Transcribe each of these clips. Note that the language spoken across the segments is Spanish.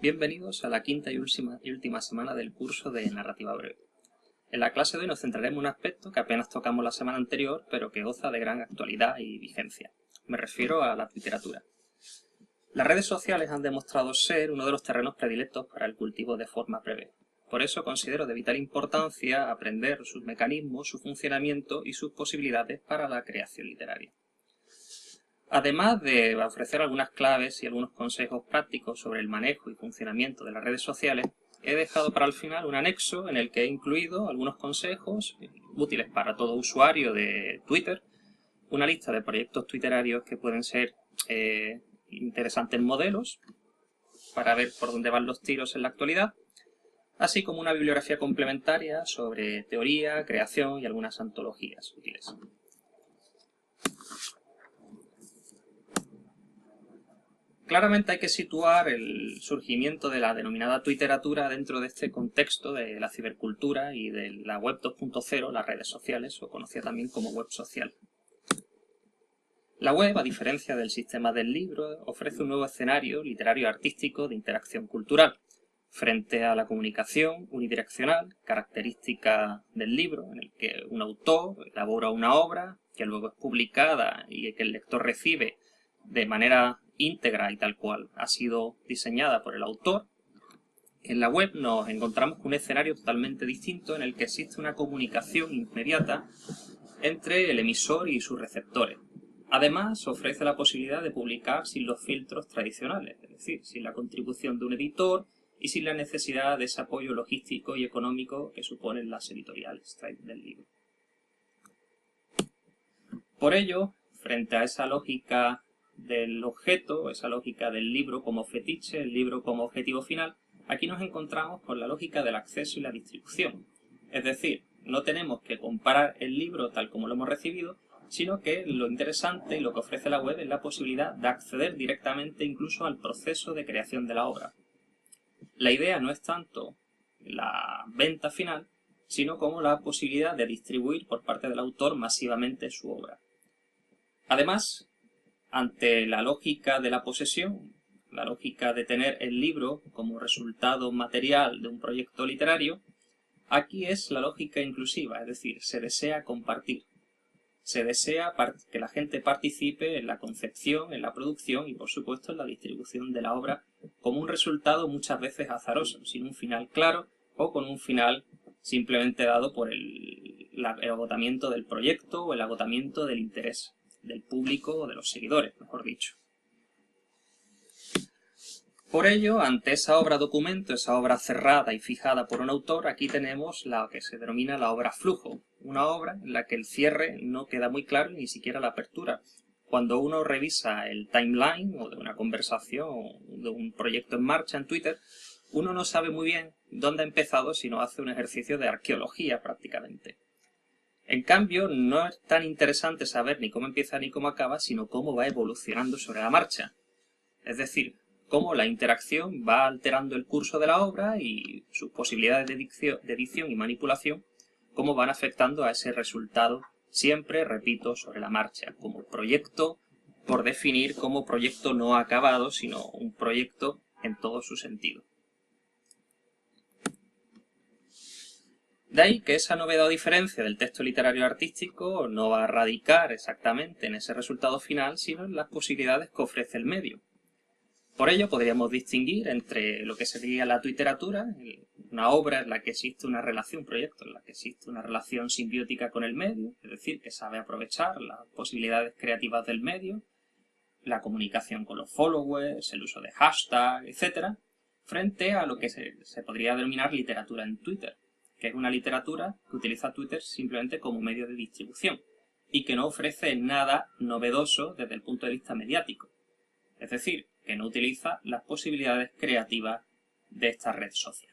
Bienvenidos a la quinta y última semana del curso de Narrativa Breve. En la clase de hoy nos centraremos en un aspecto que apenas tocamos la semana anterior, pero que goza de gran actualidad y vigencia. Me refiero a la literatura. Las redes sociales han demostrado ser uno de los terrenos predilectos para el cultivo de forma breve. Por eso considero de vital importancia aprender sus mecanismos, su funcionamiento y sus posibilidades para la creación literaria. Además de ofrecer algunas claves y algunos consejos prácticos sobre el manejo y funcionamiento de las redes sociales, he dejado para el final un anexo en el que he incluido algunos consejos útiles para todo usuario de Twitter, una lista de proyectos twitterarios que pueden ser interesantes modelos para ver por dónde van los tiros en la actualidad, así como una bibliografía complementaria sobre teoría, creación y algunas antologías útiles. Claramente hay que situar el surgimiento de la denominada Twitteratura dentro de este contexto de la cibercultura y de la web 2.0, las redes sociales, o conocida también como web social. La web, a diferencia del sistema del libro, ofrece un nuevo escenario literario-artístico de interacción cultural, frente a la comunicación unidireccional, característica del libro, en el que un autor elabora una obra, que luego es publicada y que el lector recibe de manera íntegra y tal cual ha sido diseñada por el autor. En la web nos encontramos con un escenario totalmente distinto en el que existe una comunicación inmediata entre el emisor y sus receptores. Además, ofrece la posibilidad de publicar sin los filtros tradicionales, es decir, sin la contribución de un editor y sin la necesidad de ese apoyo logístico y económico que suponen las editoriales del libro. Por ello, frente a esa lógica del objeto, esa lógica del libro como fetiche, el libro como objetivo final, aquí nos encontramos con la lógica del acceso y la distribución. Es decir, no tenemos que comparar el libro tal como lo hemos recibido, sino que lo interesante y lo que ofrece la web es la posibilidad de acceder directamente incluso al proceso de creación de la obra. La idea no es tanto la venta final, sino como la posibilidad de distribuir por parte del autor masivamente su obra. Además, ante la lógica de la posesión, la lógica de tener el libro como resultado material de un proyecto literario, aquí es la lógica inclusiva, es decir, se desea compartir. Se desea que la gente participe en la concepción, en la producción y, por supuesto, en la distribución de la obra como un resultado muchas veces azaroso, sin un final claro o con un final simplemente dado por el agotamiento del proyecto o el agotamiento del interés del público o de los seguidores, mejor dicho. Por ello, ante esa obra documento, esa obra cerrada y fijada por un autor, aquí tenemos la que se denomina la obra flujo, una obra en la que el cierre no queda muy claro ni siquiera la apertura. Cuando uno revisa el timeline o de una conversación o de un proyecto en marcha en Twitter, uno no sabe muy bien dónde ha empezado, sino hace un ejercicio de arqueología prácticamente. En cambio, no es tan interesante saber ni cómo empieza ni cómo acaba, sino cómo va evolucionando sobre la marcha. Es decir, cómo la interacción va alterando el curso de la obra y sus posibilidades de edición y manipulación, cómo van afectando a ese resultado, siempre, repito, sobre la marcha, como proyecto, por definir como proyecto no acabado, sino un proyecto en todo su sentido. De ahí que esa novedad o diferencia del texto literario artístico no va a radicar exactamente en ese resultado final, sino en las posibilidades que ofrece el medio. Por ello podríamos distinguir entre lo que sería la Twitteratura, una obra en la que existe una relación, un proyecto en la que existe una relación simbiótica con el medio, es decir, que sabe aprovechar las posibilidades creativas del medio, la comunicación con los followers, el uso de hashtags, etc., frente a lo que se podría denominar literatura en Twitter, que es una literatura que utiliza Twitter simplemente como medio de distribución y que no ofrece nada novedoso desde el punto de vista mediático. Es decir, que no utiliza las posibilidades creativas de esta red social.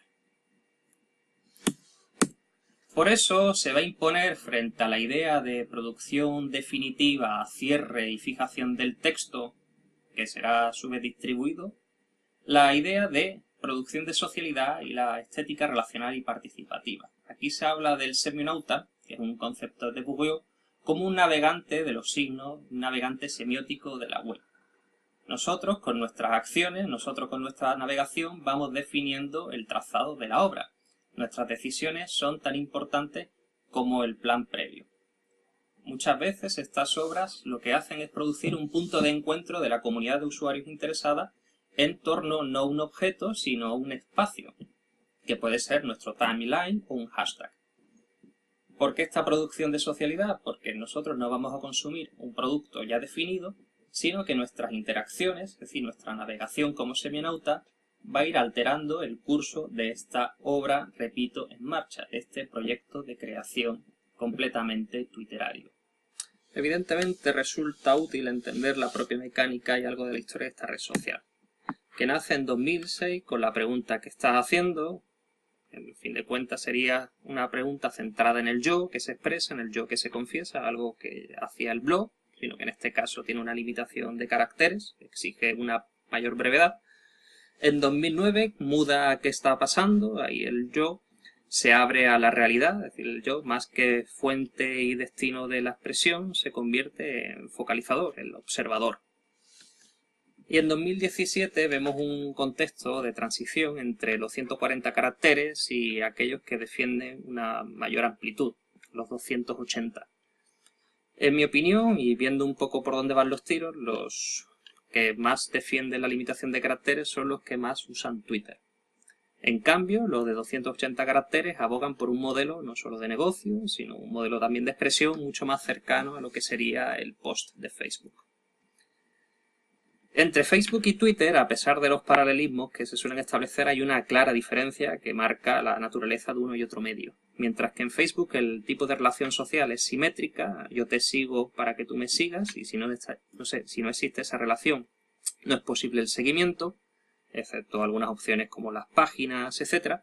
Por eso se va a imponer frente a la idea de producción definitiva, cierre y fijación del texto, que será a su vez distribuido, la idea de producción de socialidad y la estética relacional y participativa. Aquí se habla del semionauta, que es un concepto de Bourdieu, como un navegante de los signos, un navegante semiótico de la web. Nosotros con nuestras acciones, nosotros con nuestra navegación vamos definiendo el trazado de la obra. Nuestras decisiones son tan importantes como el plan previo. Muchas veces estas obras lo que hacen es producir un punto de encuentro de la comunidad de usuarios interesada en torno no a un objeto, sino a un espacio, que puede ser nuestro timeline o un hashtag. ¿Por qué esta producción de socialidad? Porque nosotros no vamos a consumir un producto ya definido, sino que nuestras interacciones, es decir, nuestra navegación como seminauta, va a ir alterando el curso de esta obra, repito, en marcha, este proyecto de creación completamente twitterario. Evidentemente resulta útil entender la propia mecánica y algo de la historia de esta red social, que nace en 2006 con la pregunta que estás haciendo. En fin de cuentas sería una pregunta centrada en el yo que se expresa, en el yo que se confiesa, algo que hacía el blog, sino que en este caso tiene una limitación de caracteres, exige una mayor brevedad. En 2009 muda a qué está pasando, ahí el yo se abre a la realidad, es decir, el yo, más que fuente y destino de la expresión, se convierte en focalizador, el observador. Y en 2017 vemos un contexto de transición entre los 140 caracteres y aquellos que defienden una mayor amplitud, los 280. En mi opinión, y viendo un poco por dónde van los tiros, los que más defienden la limitación de caracteres son los que más usan Twitter. En cambio, los de 280 caracteres abogan por un modelo no solo de negocio, sino un modelo también de expresión mucho más cercano a lo que sería el post de Facebook. Entre Facebook y Twitter, a pesar de los paralelismos que se suelen establecer, hay una clara diferencia que marca la naturaleza de uno y otro medio. Mientras que en Facebook el tipo de relación social es simétrica, yo te sigo para que tú me sigas, y si no existe esa relación, no es posible el seguimiento, excepto algunas opciones como las páginas, etc.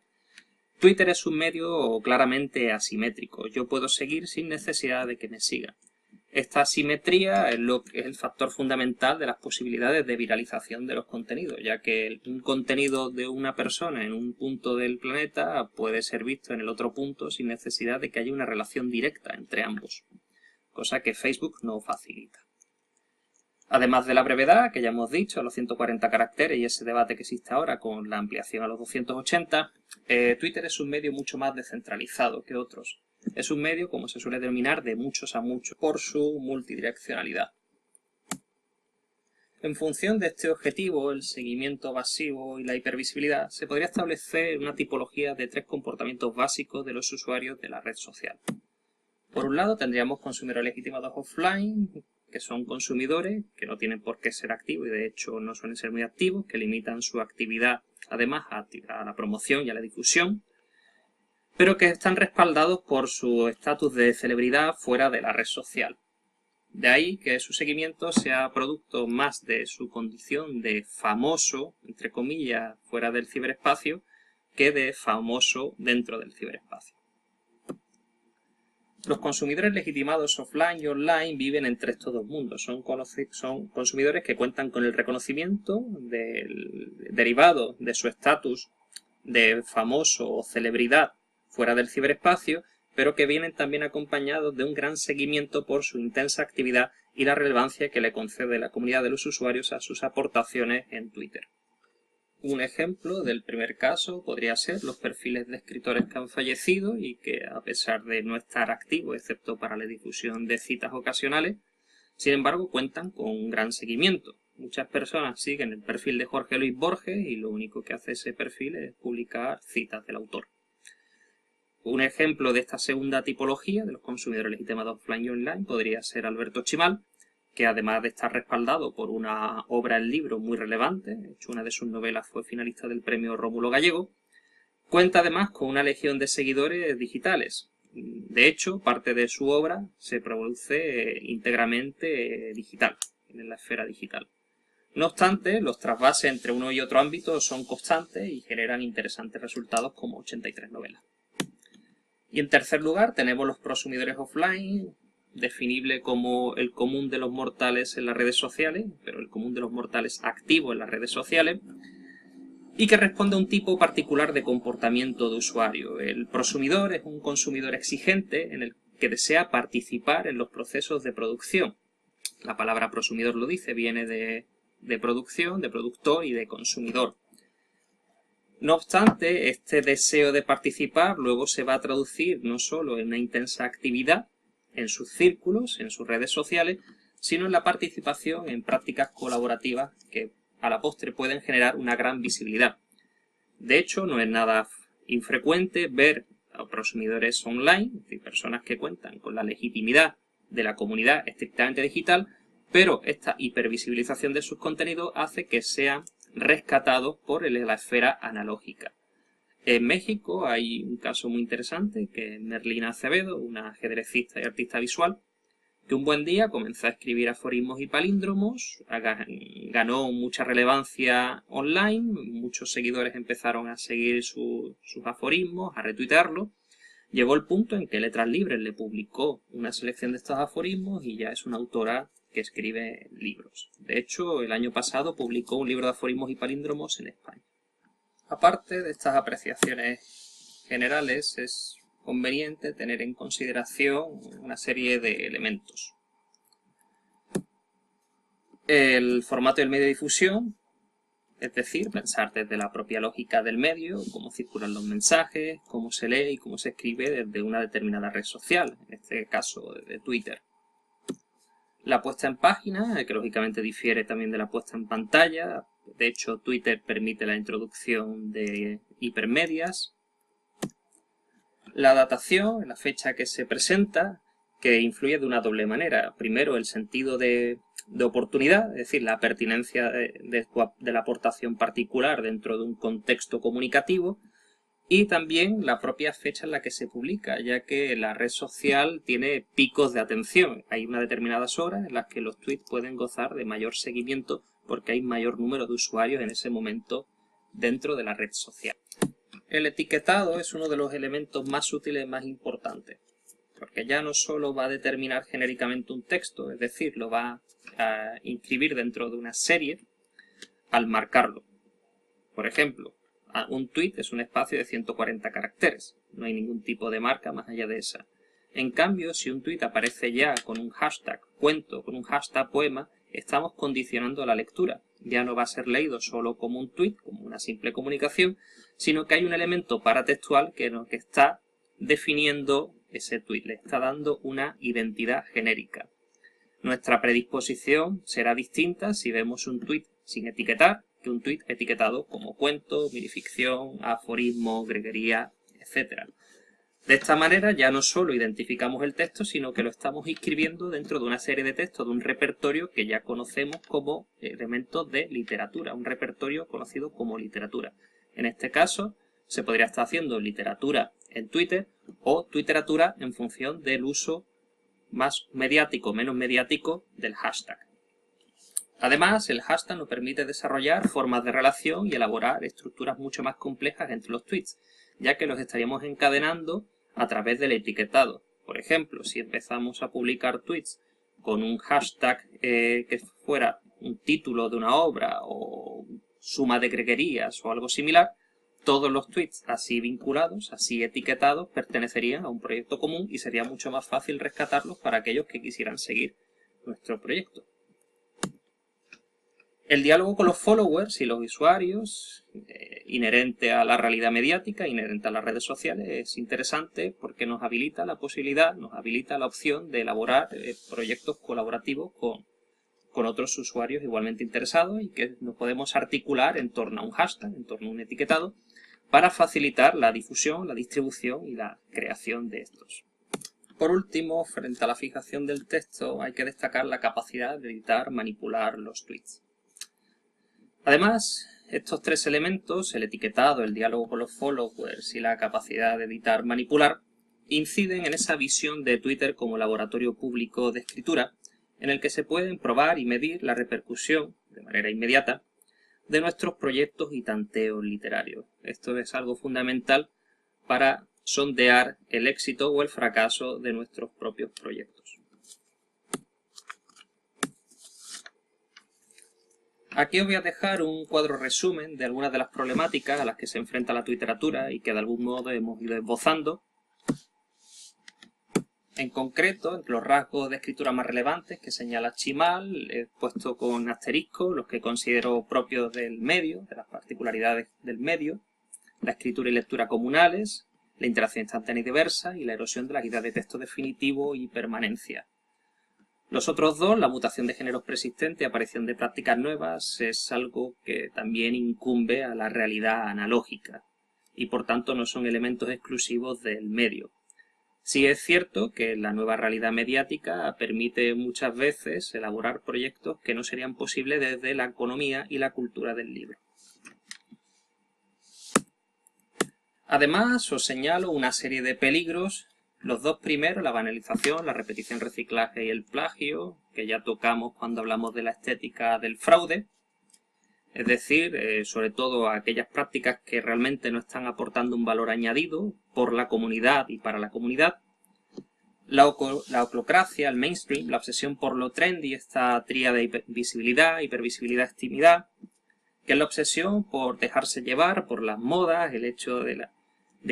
Twitter es un medio claramente asimétrico. Yo puedo seguir sin necesidad de que me sigan. Esta asimetría es el factor fundamental de las posibilidades de viralización de los contenidos, ya que un contenido de una persona en un punto del planeta puede ser visto en el otro punto sin necesidad de que haya una relación directa entre ambos, cosa que Facebook no facilita. Además de la brevedad, que ya hemos dicho, los 140 caracteres y ese debate que existe ahora con la ampliación a los 280, Twitter es un medio mucho más descentralizado que otros. Es un medio, como se suele denominar, de muchos a muchos, por su multidireccionalidad. En función de este objetivo, el seguimiento pasivo y la hipervisibilidad, se podría establecer una tipología de 3 comportamientos básicos de los usuarios de la red social. Por un lado, tendríamos consumidores legitimados offline, que son consumidores que no tienen por qué ser activos y de hecho no suelen ser muy activos, que limitan su actividad además a la promoción y a la difusión, pero que están respaldados por su estatus de celebridad fuera de la red social. De ahí que su seguimiento sea producto más de su condición de famoso, entre comillas, fuera del ciberespacio, que de famoso dentro del ciberespacio. Los consumidores legitimados offline y online viven entre estos dos mundos. Son consumidores que cuentan con el reconocimiento derivado de su estatus de famoso o celebridad fuera del ciberespacio, pero que vienen también acompañados de un gran seguimiento por su intensa actividad y la relevancia que le concede la comunidad de los usuarios a sus aportaciones en Twitter. Un ejemplo del primer caso podría ser los perfiles de escritores que han fallecido y que, a pesar de no estar activos, excepto para la difusión de citas ocasionales, sin embargo cuentan con un gran seguimiento. Muchas personas siguen el perfil de Jorge Luis Borges y lo único que hace ese perfil es publicar citas del autor. Un ejemplo de esta segunda tipología de los consumidores legitimados offline y online podría ser Alberto Chimal, que además de estar respaldado por una obra en libro muy relevante, de hecho una de sus novelas fue finalista del premio Rómulo Gallego, cuenta además con una legión de seguidores digitales. De hecho, parte de su obra se produce íntegramente digital, en la esfera digital. No obstante, los trasvases entre uno y otro ámbito son constantes y generan interesantes resultados como 83 novelas. Y en tercer lugar tenemos los prosumidores offline, definible como el común de los mortales en las redes sociales, pero el común de los mortales activos en las redes sociales, y que responde a un tipo particular de comportamiento de usuario. El prosumidor es un consumidor exigente en el que desea participar en los procesos de producción. La palabra prosumidor lo dice, viene de de producción, de productor y de consumidor. No obstante, este deseo de participar luego se va a traducir no solo en una intensa actividad en sus círculos, en sus redes sociales, sino en la participación en prácticas colaborativas que a la postre pueden generar una gran visibilidad. De hecho, no es nada infrecuente ver a prosumidores online, es decir, personas que cuentan con la legitimidad de la comunidad estrictamente digital, pero esta hipervisibilización de sus contenidos hace que sean rescatados por la esfera analógica. En México hay un caso muy interesante, que es Merlina Acevedo, una ajedrecista y artista visual, que un buen día comenzó a escribir aforismos y palíndromos, ganó mucha relevancia online, muchos seguidores empezaron a seguir sus aforismos, a retuitearlos. Llegó el punto en que Letras Libres le publicó una selección de estos aforismos y ya es una autora que escribe libros. De hecho, el año pasado publicó un libro de aforismos y palíndromos en España. Aparte de estas apreciaciones generales, es conveniente tener en consideración una serie de elementos. El formato del medio de difusión, es decir, pensar desde la propia lógica del medio, cómo circulan los mensajes, cómo se lee y cómo se escribe desde una determinada red social, en este caso desde Twitter. La puesta en página, que lógicamente difiere también de la puesta en pantalla. De hecho, Twitter permite la introducción de hipermedias. La datación, la fecha que se presenta, que influye de una doble manera. Primero, el sentido de oportunidad, es decir, la pertinencia de la aportación particular dentro de un contexto comunicativo, y también la propia fecha en la que se publica, ya que la red social tiene picos de atención. Hay unas determinadas horas en las que los tweets pueden gozar de mayor seguimiento porque hay mayor número de usuarios en ese momento dentro de la red social. El etiquetado es uno de los elementos más útiles y más importantes, porque ya no solo va a determinar genéricamente un texto, es decir, lo va a inscribir dentro de una serie al marcarlo. Por ejemplo, un tweet es un espacio de 140 caracteres, no hay ningún tipo de marca más allá de esa. En cambio, si un tweet aparece ya con un hashtag cuento, con un hashtag poema, estamos condicionando la lectura. Ya no va a ser leído solo como un tweet, como una simple comunicación, sino que hay un elemento paratextual que está definiendo ese tweet, le está dando una identidad genérica. Nuestra predisposición será distinta si vemos un tweet sin etiquetar que un tweet etiquetado como cuento, minificción, aforismo, greguería, etc. De esta manera ya no solo identificamos el texto, sino que lo estamos inscribiendo dentro de una serie de textos, de un repertorio que ya conocemos como elementos de literatura, un repertorio conocido como literatura. En este caso, se podría estar haciendo literatura en Twitter o twitteratura en función del uso más mediático o menos mediático del hashtag. Además, el hashtag nos permite desarrollar formas de relación y elaborar estructuras mucho más complejas entre los tweets, ya que los estaríamos encadenando a través del etiquetado. Por ejemplo, si empezamos a publicar tweets con un hashtag que fuera un título de una obra o suma de greguerías o algo similar, todos los tweets así vinculados, así etiquetados, pertenecerían a un proyecto común y sería mucho más fácil rescatarlos para aquellos que quisieran seguir nuestro proyecto. El diálogo con los followers y los usuarios, inherente a la realidad mediática, inherente a las redes sociales, es interesante porque nos habilita la posibilidad, nos habilita la opción de elaborar proyectos colaborativos con otros usuarios igualmente interesados y que nos podemos articular en torno a un hashtag, en torno a un etiquetado, para facilitar la difusión, la distribución y la creación de estos. Por último, frente a la fijación del texto, hay que destacar la capacidad de editar, manipular los tweets. Además, estos tres elementos, el etiquetado, el diálogo con los followers y la capacidad de editar, manipular, inciden en esa visión de Twitter como laboratorio público de escritura, en el que se pueden probar y medir la repercusión, de manera inmediata, de nuestros proyectos y tanteos literarios. Esto es algo fundamental para sondear el éxito o el fracaso de nuestros propios proyectos. Aquí os voy a dejar un cuadro resumen de algunas de las problemáticas a las que se enfrenta la twitteratura y que de algún modo hemos ido esbozando. En concreto, entre los rasgos de escritura más relevantes que señala Chimal, he puesto con asterisco los que considero propios del medio, de las particularidades del medio, la escritura y lectura comunales, la interacción instantánea y diversa y la erosión de las ideas de texto definitivo y permanencia. Los otros dos, la mutación de géneros persistente y aparición de prácticas nuevas, es algo que también incumbe a la realidad analógica y por tanto no son elementos exclusivos del medio. Sí es cierto que la nueva realidad mediática permite muchas veces elaborar proyectos que no serían posibles desde la economía y la cultura del libro. Además, os señalo una serie de peligros. Los dos primeros, la banalización, la repetición, reciclaje y el plagio, que ya tocamos cuando hablamos de la estética del fraude. Es decir, sobre todo aquellas prácticas que realmente no están aportando un valor añadido por la comunidad y para la comunidad. La oclocracia, el mainstream, la obsesión por lo trendy, esta tríada de visibilidad, hipervisibilidad, extimidad, que es la obsesión por dejarse llevar por las modas, el hecho de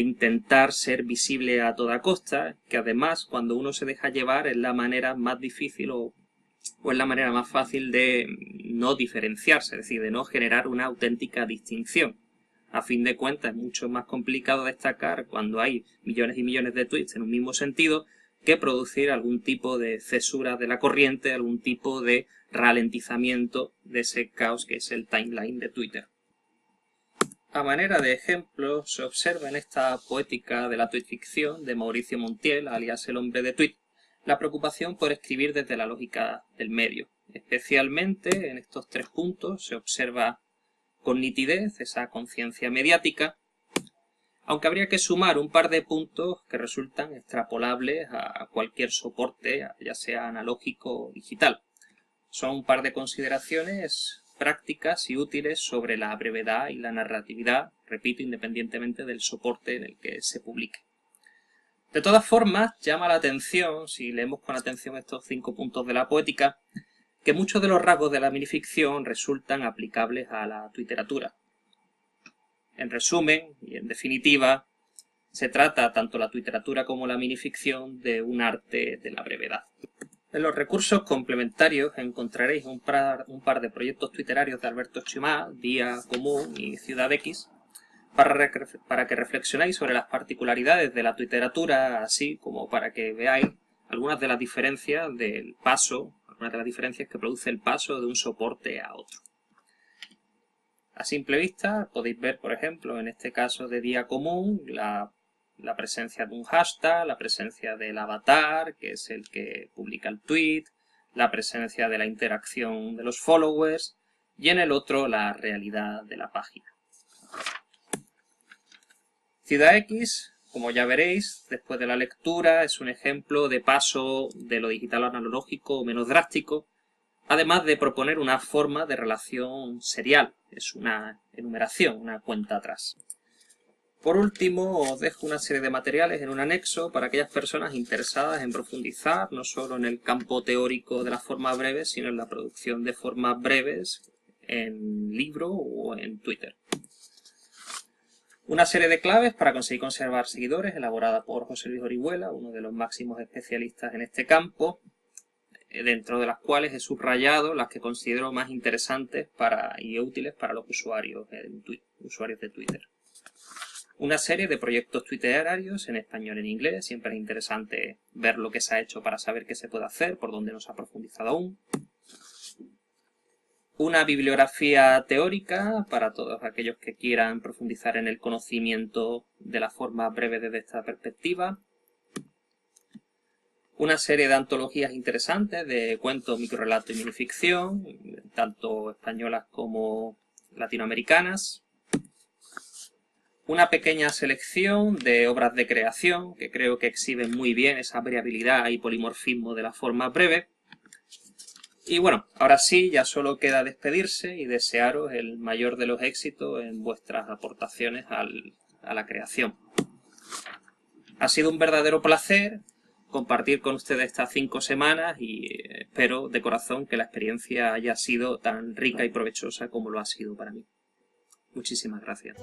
intentar ser visible a toda costa, que además cuando uno se deja llevar es la manera más difícil o es la manera más fácil de no diferenciarse, es decir, de no generar una auténtica distinción. A fin de cuentas es mucho más complicado destacar cuando hay millones y millones de tweets en un mismo sentido que producir algún tipo de cesura de la corriente, algún tipo de ralentizamiento de ese caos que es el timeline de Twitter. A manera de ejemplo, se observa en esta poética de la tuitficción de Mauricio Montiel, alias el hombre de Tweet, la preocupación por escribir desde la lógica del medio. Especialmente en estos tres puntos se observa con nitidez esa conciencia mediática, aunque habría que sumar un par de puntos que resultan extrapolables a cualquier soporte, ya sea analógico o digital. Son un par de consideraciones prácticas y útiles sobre la brevedad y la narratividad, repito, independientemente del soporte en el que se publique. De todas formas, llama la atención, si leemos con atención estos 5 puntos de la poética, que muchos de los rasgos de la minificción resultan aplicables a la tuiteratura. En resumen, y en definitiva, se trata tanto la tuiteratura como la minificción de un arte de la brevedad. En los recursos complementarios encontraréis un par de proyectos tuiterarios de Alberto Chimal, Día Común y Ciudad X, para que reflexionéis sobre las particularidades de la tuiteratura, así como para que veáis algunas de las diferencias que produce el paso de un soporte a otro. A simple vista podéis ver, por ejemplo, en este caso de Día Común, la presencia de un hashtag, la presencia del avatar, que es el que publica el tweet, la presencia de la interacción de los followers, y en el otro la realidad de la página. Ciudad X, como ya veréis, después de la lectura, es un ejemplo de paso de lo digital a analógico menos drástico, además de proponer una forma de relación serial, es una enumeración, una cuenta atrás. Por último, os dejo una serie de materiales en un anexo para aquellas personas interesadas en profundizar no solo en el campo teórico de las formas breves, sino en la producción de formas breves en libro o en Twitter. Una serie de claves para conseguir conservar seguidores, elaborada por José Luis Orihuela, uno de los máximos especialistas en este campo, dentro de las cuales he subrayado las que considero más interesantes y útiles para los usuarios de Twitter. Una serie de proyectos tuiterarios en español y en inglés, siempre es interesante ver lo que se ha hecho para saber qué se puede hacer, por dónde no se ha profundizado aún. Una bibliografía teórica para todos aquellos que quieran profundizar en el conocimiento de la forma breve desde esta perspectiva. Una serie de antologías interesantes de cuentos, microrelato y minificción, tanto españolas como latinoamericanas. Una pequeña selección de obras de creación que creo que exhiben muy bien esa variabilidad y polimorfismo de la forma breve. Y bueno, ahora sí, ya solo queda despedirse y desearos el mayor de los éxitos en vuestras aportaciones a la creación. Ha sido un verdadero placer compartir con ustedes estas 5 semanas y espero de corazón que la experiencia haya sido tan rica y provechosa como lo ha sido para mí. Muchísimas gracias.